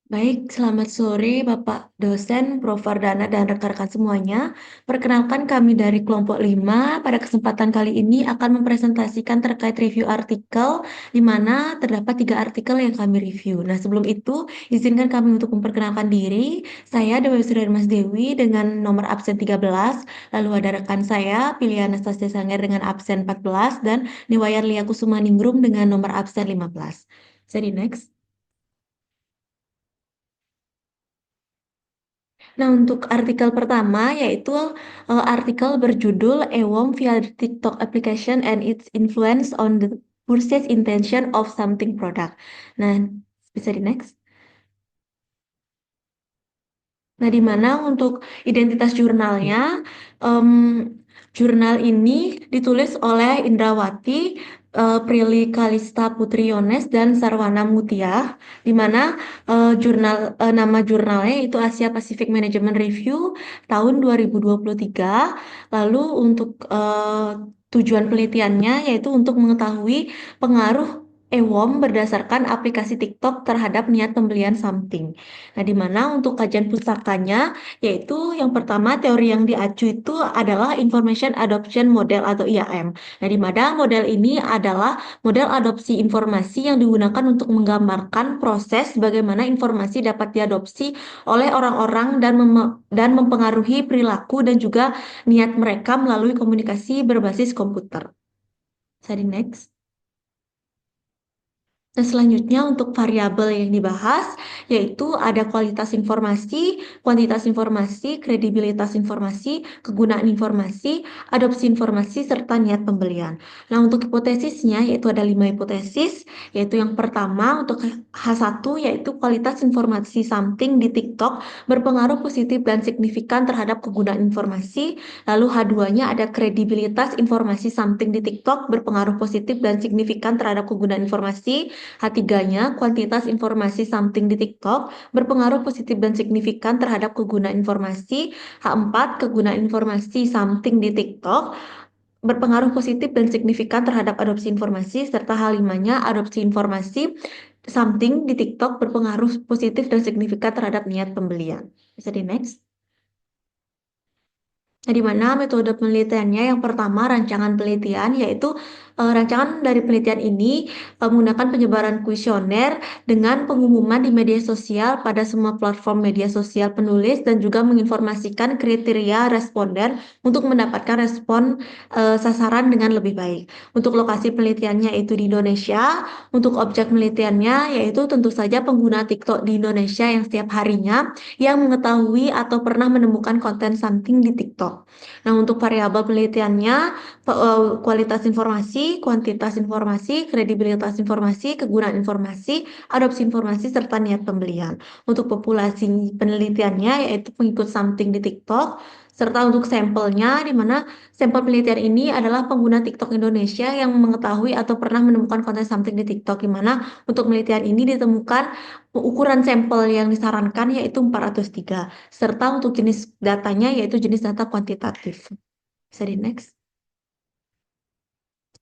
Baik, selamat sore Bapak dosen, Prof. Fardana, dan rekan-rekan semuanya. Perkenalkan kami dari kelompok 5. Pada kesempatan kali ini akan mempresentasikan terkait review artikel, di mana terdapat 3 artikel yang kami review. Nah, sebelum itu, izinkan kami untuk memperkenalkan diri. Saya Dewi Sri Mas Dewi dengan nomor absen 13, lalu ada rekan saya, Pilihan Anastasia Sanger dengan absen 14, dan Niwayan Lia Kusuma Ningrum dengan nomor absen 15. Jadi next. Nah, untuk artikel pertama yaitu artikel berjudul Ewom via TikTok application and its influence on the purchase intention of something product. Nah, bisa di next. Nah, di mana untuk identitas jurnalnya, em, jurnal ini ditulis oleh Indrawati, Prilly Kalista Putri Yones, dan Sarwana Mutia, di mana nama jurnalnya itu Asia Pacific Management Review tahun 2023. Lalu untuk tujuan penelitiannya yaitu untuk mengetahui pengaruh Ewom berdasarkan aplikasi TikTok terhadap niat pembelian something. Nah, di mana untuk kajian pustakanya, yaitu yang pertama teori yang diacu itu adalah Information Adoption Model atau IAM. Nah, di mana model ini adalah model adopsi informasi yang digunakan untuk menggambarkan proses bagaimana informasi dapat diadopsi oleh orang-orang dan mempengaruhi perilaku dan juga niat mereka melalui komunikasi berbasis komputer. Saya di next. Nah, selanjutnya untuk variabel yang dibahas yaitu ada kualitas informasi, kuantitas informasi, kredibilitas informasi, kegunaan informasi, adopsi informasi, serta niat pembelian. Nah, untuk hipotesisnya yaitu ada 5 hipotesis, yaitu yang pertama untuk H1 yaitu kualitas informasi something di TikTok berpengaruh positif dan signifikan terhadap kegunaan informasi. Lalu H2-nya ada kredibilitas informasi something di TikTok berpengaruh positif dan signifikan terhadap kegunaan informasi. H3-nya, kuantitas informasi something di TikTok berpengaruh positif dan signifikan terhadap kegunaan informasi. H4, kegunaan informasi something di TikTok berpengaruh positif dan signifikan terhadap adopsi informasi, serta H5-nya, adopsi informasi something di TikTok berpengaruh positif dan signifikan terhadap niat pembelian. Bisa di next. Nah, di mana metode penelitiannya yang pertama rancangan penelitian yaitu rancangan dari penelitian ini menggunakan penyebaran kuesioner dengan pengumuman di media sosial pada semua platform media sosial penulis dan juga menginformasikan kriteria responden untuk mendapatkan respon sasaran dengan lebih baik. Untuk lokasi penelitiannya itu di Indonesia, untuk objek penelitiannya yaitu tentu saja pengguna TikTok di Indonesia yang setiap harinya yang mengetahui atau pernah menemukan konten something di TikTok. Nah, untuk variabel penelitiannya, kualitas informasi, kuantitas informasi, kredibilitas informasi, kegunaan informasi, adopsi informasi, serta niat pembelian. Untuk populasi penelitiannya, yaitu pengikut something di TikTok, serta untuk sampelnya, di mana sampel penelitian ini adalah pengguna TikTok Indonesia yang mengetahui atau pernah menemukan konten something di TikTok, di mana untuk penelitian ini ditemukan ukuran sampel yang disarankan yaitu 403, serta untuk jenis datanya yaitu jenis data kuantitatif. Bisa di next.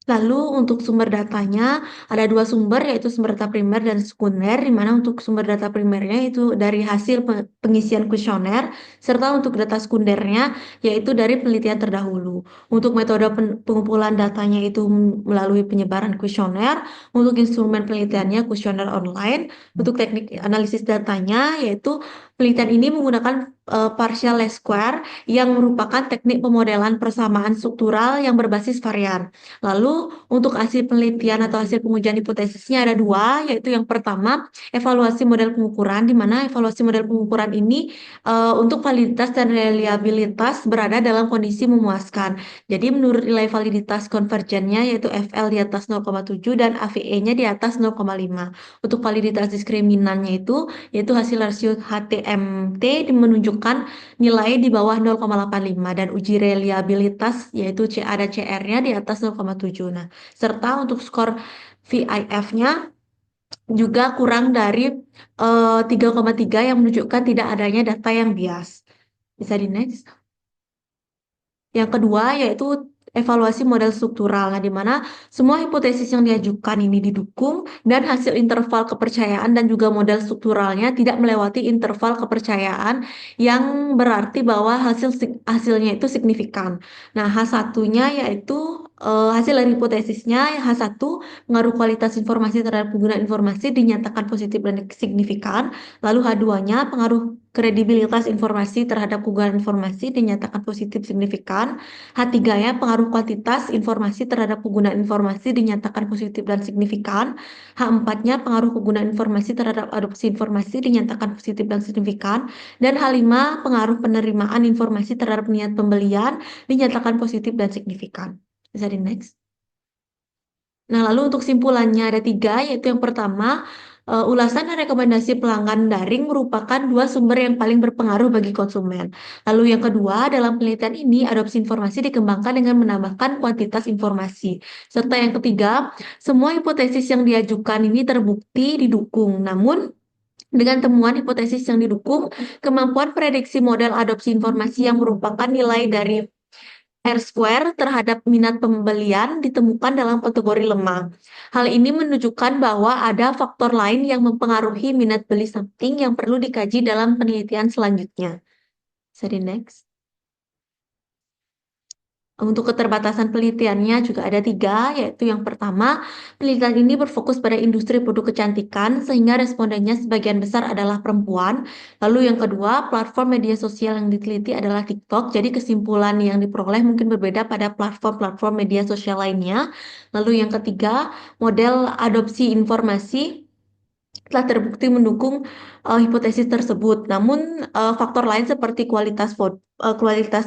Lalu untuk sumber datanya ada 2 sumber yaitu sumber data primer dan sekunder, di mana untuk sumber data primernya itu dari hasil pengisian kuesioner, serta untuk data sekundernya yaitu dari penelitian terdahulu. Untuk metode pengumpulan datanya itu melalui penyebaran kuesioner, untuk instrumen penelitiannya kuesioner online, untuk teknik analisis datanya yaitu penelitian ini menggunakan partial least square yang merupakan teknik pemodelan persamaan struktural yang berbasis varian. Lalu untuk hasil penelitian atau hasil pengujian hipotesisnya ada 2, yaitu yang pertama evaluasi model pengukuran, di mana evaluasi model pengukuran ini untuk validitas dan reliabilitas berada dalam kondisi memuaskan. Jadi menurut nilai validitas konvergennya yaitu FL di atas 0,7 dan AVE-nya di atas 0,5. Untuk validitas diskriminannya itu yaitu hasil rasio HTMT menunjukkan nilai di bawah 0,85 dan uji reliabilitas yaitu ada CR-nya di atas 0,7. Nah, serta untuk skor VIF-nya juga kurang dari 3,3 yang menunjukkan tidak adanya data yang bias. Bisa di next. Yang kedua yaitu evaluasi model struktural, nah, di mana semua hipotesis yang diajukan ini didukung dan hasil interval kepercayaan dan juga model strukturalnya tidak melewati interval kepercayaan yang berarti bahwa hasilnya itu signifikan. Nah, H1-nya yaitu hasil dari hipotesisnya H1 pengaruh kualitas informasi terhadap penggunaan informasi dinyatakan positif dan signifikan. Lalu H2-nya pengaruh kredibilitas informasi terhadap penggunaan informasi dinyatakan positif signifikan. H3 ya, pengaruh kuantitas informasi terhadap penggunaan informasi dinyatakan positif dan signifikan. H4-nya, pengaruh penggunaan informasi terhadap adopsi informasi dinyatakan positif dan signifikan. Dan H5, pengaruh penerimaan informasi terhadap niat pembelian dinyatakan positif dan signifikan. Bisa di next. Nah, lalu untuk simpulannya ada tiga, yaitu yang pertama, ulasan dan rekomendasi pelanggan daring merupakan dua sumber yang paling berpengaruh bagi konsumen. Lalu yang kedua, dalam penelitian ini, adopsi informasi dikembangkan dengan menambahkan kuantitas informasi. Serta yang ketiga, semua hipotesis yang diajukan ini terbukti didukung. Namun, dengan temuan hipotesis yang didukung, kemampuan prediksi model adopsi informasi yang merupakan nilai dari R-square terhadap minat pembelian ditemukan dalam kategori lemah. Hal ini menunjukkan bahwa ada faktor lain yang mempengaruhi minat beli something yang perlu dikaji dalam penelitian selanjutnya. Jadi next. Untuk keterbatasan penelitiannya juga ada tiga, yaitu yang pertama, penelitian ini berfokus pada industri produk kecantikan, sehingga respondennya sebagian besar adalah perempuan. Lalu yang kedua, platform media sosial yang diteliti adalah TikTok, jadi kesimpulan yang diperoleh mungkin berbeda pada platform-platform media sosial lainnya. Lalu yang ketiga, model adopsi informasi telah terbukti mendukung hipotesis tersebut. Namun faktor lain seperti kualitas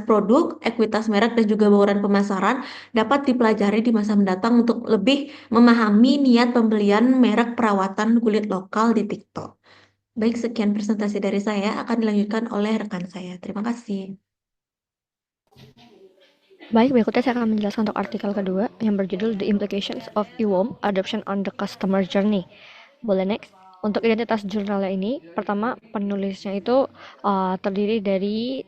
produk, ekuitas merek dan juga bauran pemasaran dapat dipelajari di masa mendatang untuk lebih memahami niat pembelian merek perawatan kulit lokal di TikTok. Baik, sekian presentasi dari saya, akan dilanjutkan oleh rekan saya. Terima kasih. Baik, berikutnya saya akan menjelaskan untuk artikel kedua yang berjudul The Implications of eWorm Adoption on the Customer Journey. Boleh next? Untuk identitas jurnalnya ini, pertama penulisnya itu terdiri dari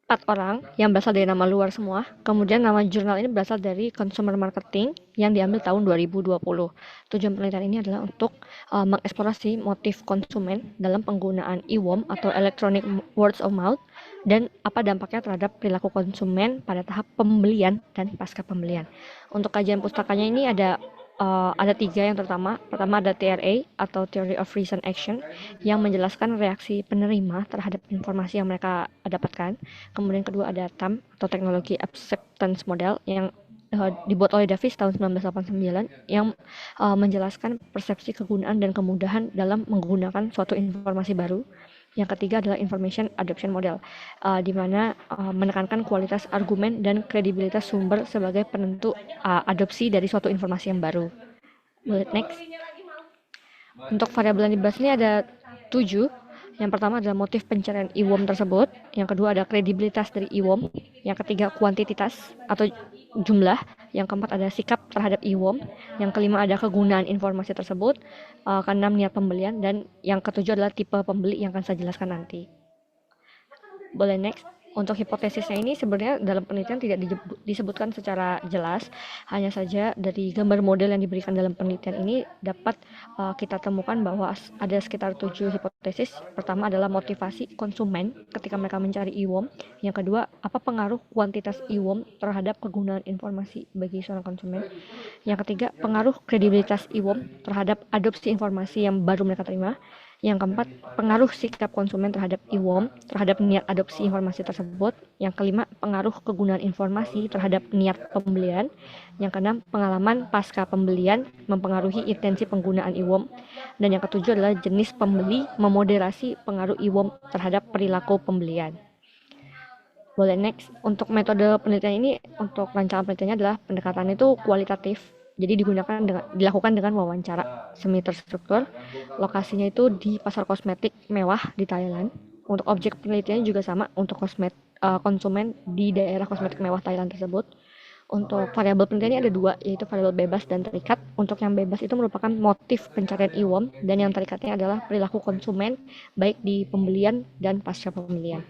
4 orang yang berasal dari nama luar semua. Kemudian nama jurnal ini berasal dari consumer marketing yang diambil tahun 2020. Tujuan penelitian ini adalah untuk mengeksplorasi motif konsumen dalam penggunaan eWorm atau electronic words of mouth dan apa dampaknya terhadap perilaku konsumen pada tahap pembelian dan pasca pembelian. Untuk kajian pustakanya ini ada 3 yang pertama ada TRA atau Theory of Reason Action yang menjelaskan reaksi penerima terhadap informasi yang mereka dapatkan. Kemudian kedua ada TAM atau Teknologi Acceptance Model yang dibuat oleh Davis tahun 1989 yang menjelaskan persepsi kegunaan dan kemudahan dalam menggunakan suatu informasi baru. Yang ketiga adalah Information Adoption Model, di mana menekankan kualitas argumen dan kredibilitas sumber sebagai penentu adopsi dari suatu informasi yang baru. Bullet next. Untuk variabel yang dibahas ini ada 7. Yang pertama adalah motif pencarian eWorm tersebut. Yang kedua ada kredibilitas dari eWorm. Yang ketiga kuantitas atau jumlah. Yang keempat ada sikap terhadap eWorm. Yang kelima ada kegunaan informasi tersebut. Keenam niat pembelian. Dan yang ketujuh adalah tipe pembeli yang akan saya jelaskan nanti. Boleh next. Untuk hipotesisnya ini sebenarnya dalam penelitian tidak disebutkan secara jelas, hanya saja dari gambar model yang diberikan dalam penelitian ini dapat kita temukan bahwa ada sekitar 7 hipotesis. Pertama adalah motivasi konsumen ketika mereka mencari eWorm. Yang kedua, apa pengaruh kuantitas eWorm terhadap kegunaan informasi bagi seorang konsumen. Yang ketiga, pengaruh kredibilitas eWorm terhadap adopsi informasi yang baru mereka terima. Yang keempat, pengaruh sikap konsumen terhadap eWorm, terhadap niat adopsi informasi tersebut. Yang kelima, pengaruh kegunaan informasi terhadap niat pembelian. Yang keenam, pengalaman pasca pembelian mempengaruhi intensi penggunaan eWorm. Dan yang ketujuh adalah jenis pembeli memoderasi pengaruh eWorm terhadap perilaku pembelian. Boleh next. Untuk metode penelitian ini, untuk rancangan penelitiannya adalah pendekatan itu kualitatif. Jadi dilakukan dengan wawancara semi terstruktur. Lokasinya itu di pasar kosmetik mewah di Thailand. Untuk objek penelitiannya juga sama untuk konsumen di daerah kosmetik mewah Thailand tersebut. Untuk variabel penilaiannya ada dua, yaitu variabel bebas dan terikat. Untuk yang bebas itu merupakan motif pencarian IWOM, dan yang terikatnya adalah perilaku konsumen, baik di pembelian dan pasca pembelian.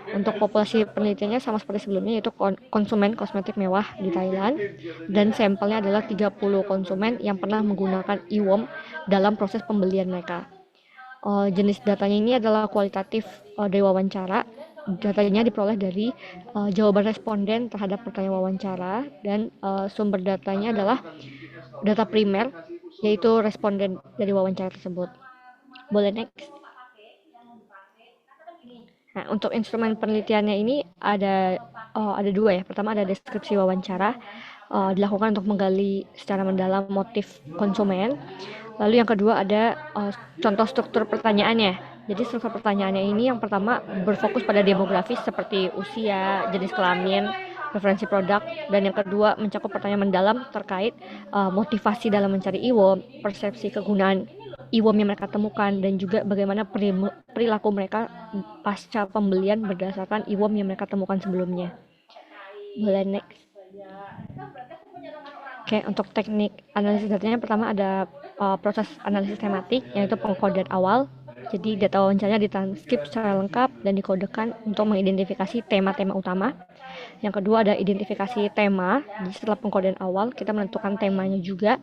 Untuk populasi penelitiannya sama seperti sebelumnya, yaitu konsumen kosmetik mewah di Thailand, dan sampelnya adalah 30 konsumen yang pernah menggunakan IWOM dalam proses pembelian mereka. Jenis datanya ini adalah kualitatif dari wawancara. Datanya diperoleh dari jawaban responden terhadap pertanyaan wawancara, dan sumber datanya adalah data primer, yaitu responden dari wawancara tersebut. Boleh next. Nah, untuk instrumen penelitiannya ini ada dua ya. Pertama ada deskripsi wawancara, dilakukan untuk menggali secara mendalam motif konsumen. Lalu yang kedua ada contoh struktur pertanyaannya. Jadi struktur pertanyaannya ini yang pertama berfokus pada demografis seperti usia, jenis kelamin, preferensi produk, dan yang kedua mencakup pertanyaan mendalam terkait motivasi dalam mencari IWOM, persepsi kegunaan IWOM yang mereka temukan, dan juga bagaimana perilaku mereka pasca pembelian berdasarkan IWOM yang mereka temukan sebelumnya. Boleh next. Oke, untuk teknik analisis datanya pertama ada proses analisis tematik, yaitu pengkodean awal. Jadi data wawancaranya ditranskrip secara lengkap dan dikodekan untuk mengidentifikasi tema-tema utama. Yang kedua ada identifikasi tema. Jadi setelah pengkodean awal kita menentukan temanya juga.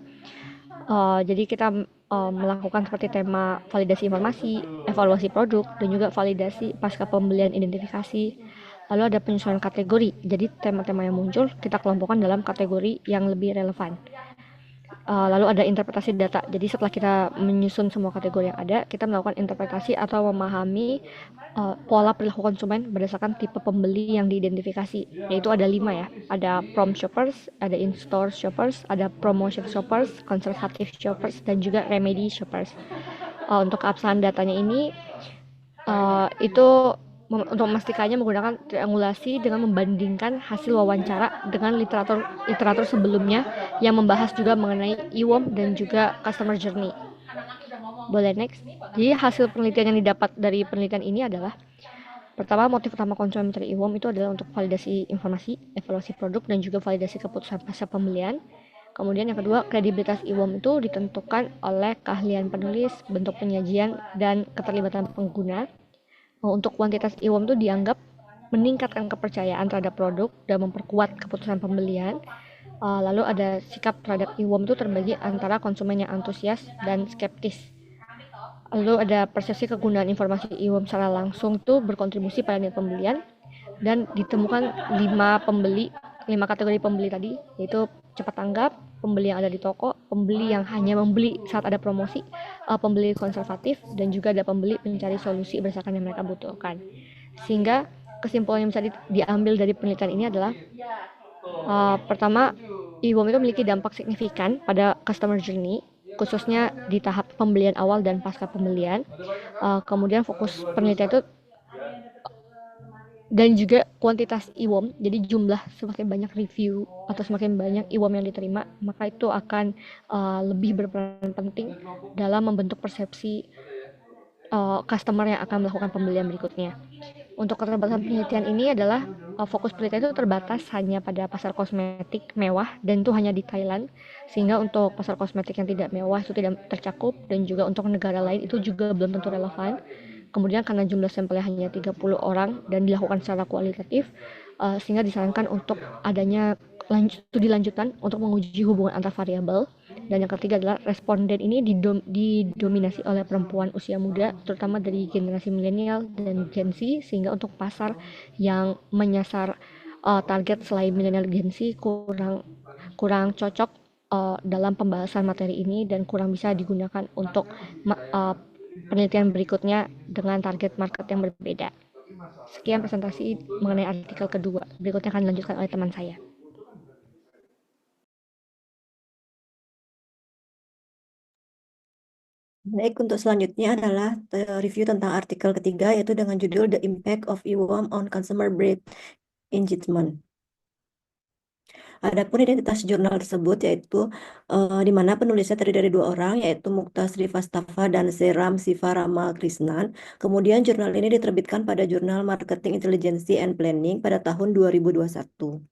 Jadi kita melakukan seperti tema validasi informasi, evaluasi produk, dan juga validasi pasca pembelian identifikasi. Lalu ada penyesuaian kategori. Jadi tema-tema yang muncul kita kelompokkan dalam kategori yang lebih relevan. Lalu ada interpretasi data. Jadi setelah kita menyusun semua kategori yang ada, kita melakukan interpretasi atau memahami pola perilaku konsumen berdasarkan tipe pembeli yang diidentifikasi. Yaitu ada 5 ya. Ada prom shoppers, ada in-store shoppers, ada promotion shoppers, conservative shoppers, dan juga remedy shoppers. Untuk keabsahan datanya ini itu untuk memastikannya menggunakan triangulasi dengan membandingkan hasil wawancara dengan literatur sebelumnya yang membahas juga mengenai IWOM dan juga customer journey. Boleh next. Jadi hasil penelitian yang didapat dari penelitian ini adalah pertama, motif utama konsumen mencari IWOM itu adalah untuk validasi informasi, evaluasi produk, dan juga validasi keputusan pasca pembelian. Kemudian yang kedua, kredibilitas IWOM itu ditentukan oleh keahlian penulis, bentuk penyajian, dan keterlibatan pengguna. Untuk kuantitas IWOM itu dianggap meningkatkan kepercayaan terhadap produk dan memperkuat keputusan pembelian. Lalu ada sikap terhadap IWOM itu terbagi antara konsumen yang antusias dan skeptis. Lalu ada persepsi kegunaan informasi IWOM secara langsung itu berkontribusi pada nilai pembelian, dan ditemukan 5 kategori pembeli tadi, yaitu cepat tanggap, pembeli yang ada di toko, pembeli yang hanya membeli saat ada promosi, pembeli konservatif, dan juga ada pembeli mencari solusi berdasarkan yang mereka butuhkan. Sehingga kesimpulan yang bisa diambil dari penelitian ini adalah pertama, IWOM itu memiliki dampak signifikan pada customer journey, khususnya di tahap pembelian awal dan pasca pembelian. Kemudian fokus penelitian itu dan juga kuantitas IWOM, jadi jumlah semakin banyak review atau semakin banyak IWOM yang diterima, maka itu akan lebih berperan penting dalam membentuk persepsi customer yang akan melakukan pembelian berikutnya. Untuk keterbatasan penelitian ini adalah fokus penelitian itu terbatas hanya pada pasar kosmetik mewah, dan itu hanya di Thailand, sehingga untuk pasar kosmetik yang tidak mewah itu tidak tercakup, dan juga untuk negara lain itu juga belum tentu relevan. Kemudian karena jumlah sampelnya hanya 30 orang dan dilakukan secara kualitatif, sehingga disarankan untuk adanya studi lanjutan untuk menguji hubungan antar variabel. Dan yang ketiga adalah responden ini didominasi oleh perempuan usia muda, terutama dari generasi milenial dan Gen Z, sehingga untuk pasar yang menyasar target selain milenial Gen Z kurang cocok dalam pembahasan materi ini, dan kurang bisa digunakan untuk penelitian berikutnya dengan target market yang berbeda. Sekian presentasi mengenai artikel kedua. Berikutnya akan dilanjutkan oleh teman saya. Baik, untuk selanjutnya adalah review tentang artikel ketiga, yaitu dengan judul The Impact of IWOM on Consumer Brand Engagement. Adapun identitas jurnal tersebut yaitu di mana penulisnya terdiri dari 2 orang, yaitu Mukta Srivastafa dan Seram Siva Ramakrishnan. Kemudian jurnal ini diterbitkan pada Jurnal Marketing Intelligence and Planning pada tahun 2021.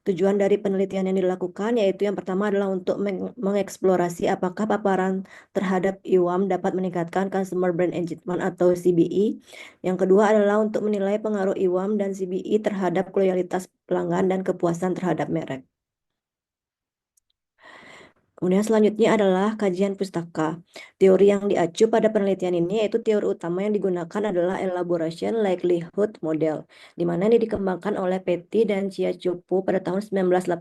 Tujuan dari penelitian yang dilakukan yaitu yang pertama adalah untuk mengeksplorasi apakah paparan terhadap IWAM dapat meningkatkan Consumer Brand Engagement atau CBE. Yang kedua adalah untuk menilai pengaruh IWAM dan CBE terhadap loyalitas pelanggan dan kepuasan terhadap merek. Kemudian selanjutnya adalah kajian pustaka. Teori yang diacu pada penelitian ini yaitu teori utama yang digunakan adalah Elaboration Likelihood Model, di mana ini dikembangkan oleh Petty dan Chiachopu pada tahun 1986.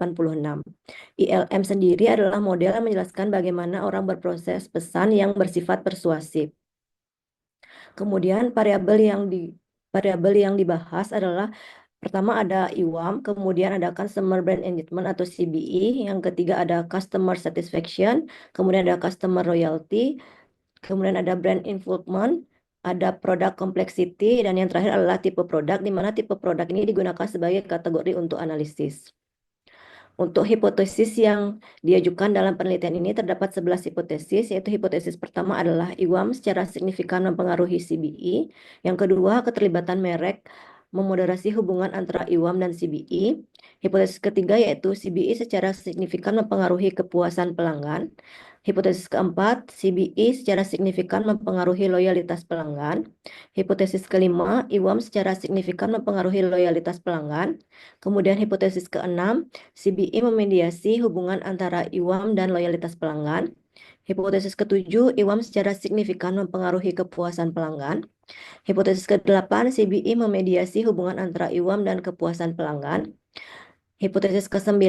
ILM sendiri adalah model yang menjelaskan bagaimana orang berproses pesan yang bersifat persuasif. Kemudian variabel yang dibahas adalah pertama ada IWAM, kemudian ada Customer Brand Engagement atau CBE, yang ketiga ada Customer Satisfaction, kemudian ada Customer Loyalty, kemudian ada Brand Involvement, ada Product Complexity, dan yang terakhir adalah tipe produk, di mana tipe produk ini digunakan sebagai kategori untuk analisis. Untuk hipotesis yang diajukan dalam penelitian ini terdapat 11 hipotesis, yaitu hipotesis pertama adalah IWAM secara signifikan mempengaruhi CBE. Yang kedua, keterlibatan merek memoderasi hubungan antara IWAM dan CBE. Hipotesis ketiga yaitu CBE secara signifikan mempengaruhi kepuasan pelanggan. Hipotesis keempat, CBE secara signifikan mempengaruhi loyalitas pelanggan. Hipotesis kelima, IWAM secara signifikan mempengaruhi loyalitas pelanggan. Kemudian hipotesis keenam, CBE memediasi hubungan antara IWAM dan loyalitas pelanggan. Hipotesis ketujuh, IWAM secara signifikan mempengaruhi kepuasan pelanggan. Hipotesis ke-8, CBE memediasi hubungan antara IWAM dan kepuasan pelanggan. Hipotesis ke-9,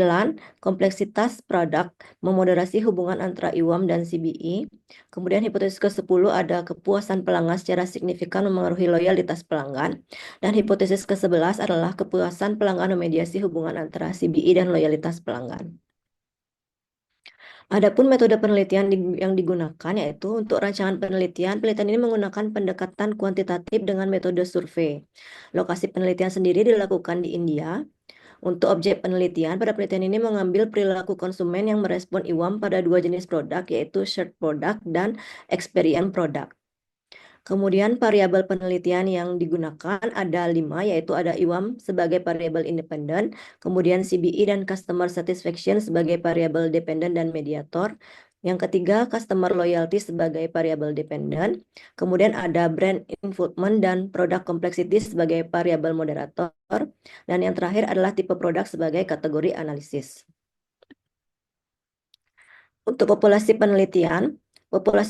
kompleksitas produk memoderasi hubungan antara IWAM dan CBE. Kemudian hipotesis ke-10 ada kepuasan pelanggan secara signifikan memengaruhi loyalitas pelanggan. Dan hipotesis ke-11 adalah kepuasan pelanggan memediasi hubungan antara CBE dan loyalitas pelanggan. Adapun metode penelitian yang digunakan yaitu untuk rancangan penelitian ini menggunakan pendekatan kuantitatif dengan metode survei. Lokasi penelitian sendiri dilakukan di India. Untuk objek penelitian, pada penelitian ini mengambil perilaku konsumen yang merespon IWAM pada dua jenis produk, yaitu search product dan experience product. Kemudian variabel penelitian yang digunakan ada 5, yaitu ada IWAM sebagai variabel independen, kemudian CBE dan Customer Satisfaction sebagai variabel dependen dan mediator. Yang ketiga, Customer Loyalty sebagai variabel dependen. Kemudian ada Brand Involvement dan Product Complexity sebagai variabel moderator. Dan yang terakhir adalah tipe produk sebagai kategori analisis. Untuk populasi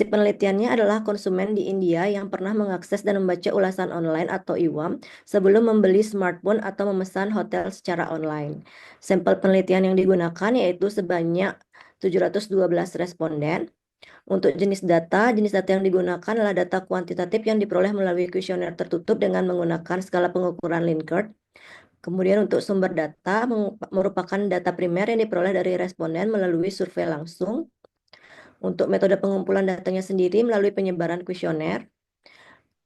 penelitiannya adalah konsumen di India yang pernah mengakses dan membaca ulasan online atau IWAM sebelum membeli smartphone atau memesan hotel secara online. Sampel penelitian yang digunakan yaitu sebanyak 712 responden. Untuk jenis data yang digunakan adalah data kuantitatif yang diperoleh melalui kuesioner tertutup dengan menggunakan skala pengukuran Likert. Kemudian untuk sumber data merupakan data primer yang diperoleh dari responden melalui survei langsung. Untuk metode pengumpulan datanya sendiri melalui penyebaran kuesioner.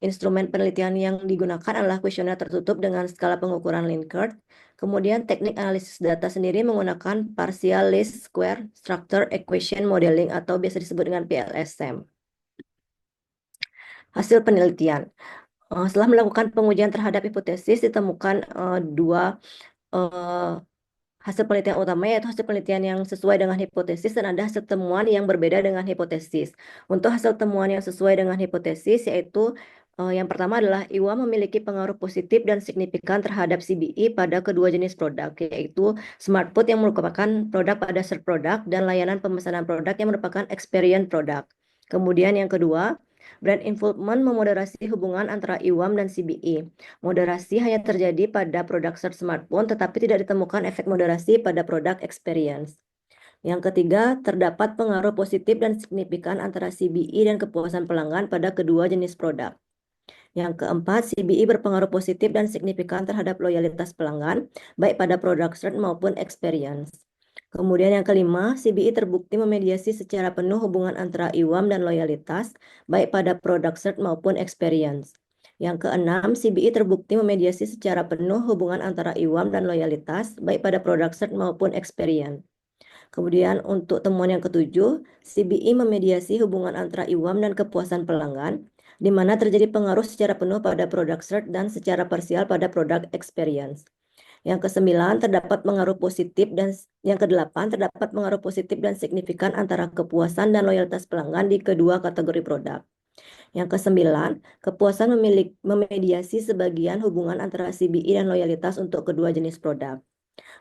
Instrumen penelitian yang digunakan adalah kuesioner tertutup dengan skala pengukuran Likert. Kemudian teknik analisis data sendiri menggunakan Partial Least Square Structure Equation Modeling atau biasa disebut dengan PLSM. Hasil penelitian. Setelah melakukan pengujian terhadap hipotesis, ditemukan dua hasil penelitian utama, yaitu hasil penelitian yang sesuai dengan hipotesis dan ada hasil temuan yang berbeda dengan hipotesis. Untuk hasil temuan yang sesuai dengan hipotesis, yaitu yang pertama adalah IWAM memiliki pengaruh positif dan signifikan terhadap CBE pada kedua jenis produk, yaitu smartphone yang merupakan produk pada search product dan layanan pemesanan produk yang merupakan experience product. Kemudian yang kedua, brand involvement memoderasi hubungan antara IWAM dan CBE. Moderasi hanya terjadi pada produk search smartphone, tetapi tidak ditemukan efek moderasi pada produk experience. Yang ketiga, terdapat pengaruh positif dan signifikan antara CBE dan kepuasan pelanggan pada kedua jenis produk. Yang keempat, CBE berpengaruh positif dan signifikan terhadap loyalitas pelanggan, baik pada produk search maupun experience. Kemudian yang kelima, CBE terbukti memediasi secara penuh hubungan antara IWAM dan loyalitas, baik pada produk search maupun experience. Yang keenam, CBE terbukti memediasi secara penuh hubungan antara IWAM dan loyalitas, baik pada produk search maupun experience. Kemudian untuk temuan yang ketujuh, CBE memediasi hubungan antara IWAM dan kepuasan pelanggan, di mana terjadi pengaruh secara penuh pada produk search dan secara parsial pada produk experience. Yang ke-9 terdapat pengaruh positif dan yang ke-8 terdapat pengaruh positif dan signifikan antara kepuasan dan loyalitas pelanggan di kedua kategori produk. Yang ke-9, kepuasan memediasi sebagian hubungan antara CBI dan loyalitas untuk kedua jenis produk.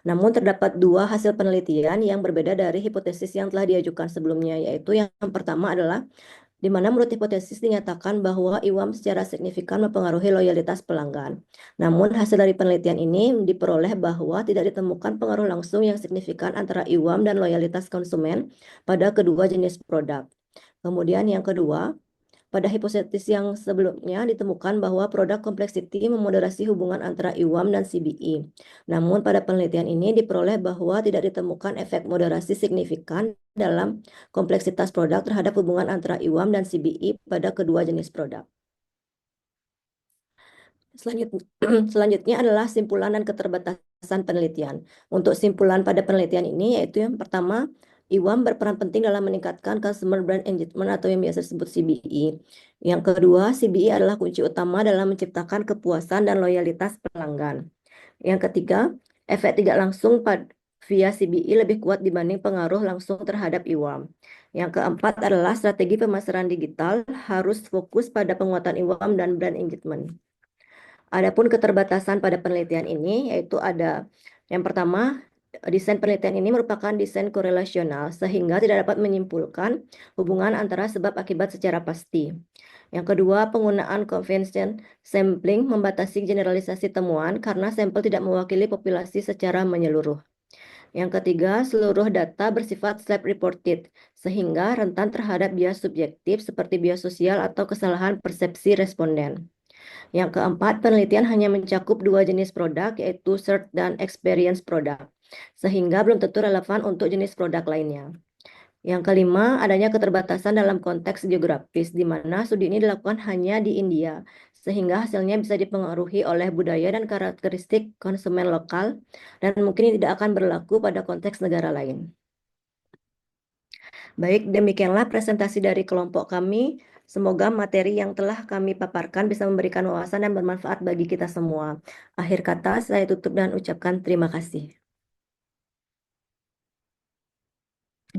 Namun terdapat dua hasil penelitian yang berbeda dari hipotesis yang telah diajukan sebelumnya, yaitu yang pertama adalah di mana menurut hipotesis dinyatakan bahwa IWAM secara signifikan mempengaruhi loyalitas pelanggan. Namun hasil dari penelitian ini diperoleh bahwa tidak ditemukan pengaruh langsung yang signifikan antara IWAM dan loyalitas konsumen pada kedua jenis produk. Kemudian yang kedua, pada hipotesis yang sebelumnya ditemukan bahwa produk complexity memoderasi hubungan antara IWAM dan CBI. Namun pada penelitian ini diperoleh bahwa tidak ditemukan efek moderasi signifikan dalam kompleksitas produk terhadap hubungan antara IWAM dan CBI pada kedua jenis produk. Selanjutnya adalah simpulan dan keterbatasan penelitian. Untuk simpulan pada penelitian ini yaitu yang pertama, IWAM berperan penting dalam meningkatkan customer brand engagement atau yang biasa disebut CBE. Yang kedua, CBE adalah kunci utama dalam menciptakan kepuasan dan loyalitas pelanggan. Yang ketiga, efek tidak langsung via CBE lebih kuat dibanding pengaruh langsung terhadap IWAM. Yang keempat adalah strategi pemasaran digital harus fokus pada penguatan IWAM dan brand engagement. Adapun keterbatasan pada penelitian ini yaitu ada yang pertama, desain penelitian ini merupakan desain korelasional sehingga tidak dapat menyimpulkan hubungan antara sebab akibat secara pasti. Yang kedua, penggunaan convention sampling membatasi generalisasi temuan karena sampel tidak mewakili populasi secara menyeluruh. Yang ketiga, seluruh data bersifat self-reported sehingga rentan terhadap bias subjektif seperti bias sosial atau kesalahan persepsi responden. Yang keempat, penelitian hanya mencakup dua jenis produk, yaitu search dan experience product, sehingga belum tentu relevan untuk jenis produk lainnya. Yang kelima, adanya keterbatasan dalam konteks geografis, di mana studi ini dilakukan hanya di India, sehingga hasilnya bisa dipengaruhi oleh budaya dan karakteristik konsumen lokal, dan mungkin tidak akan berlaku pada konteks negara lain. Baik, demikianlah presentasi dari kelompok kami. Semoga materi yang telah kami paparkan bisa memberikan wawasan dan bermanfaat bagi kita semua. Akhir kata, saya tutup dan ucapkan terima kasih.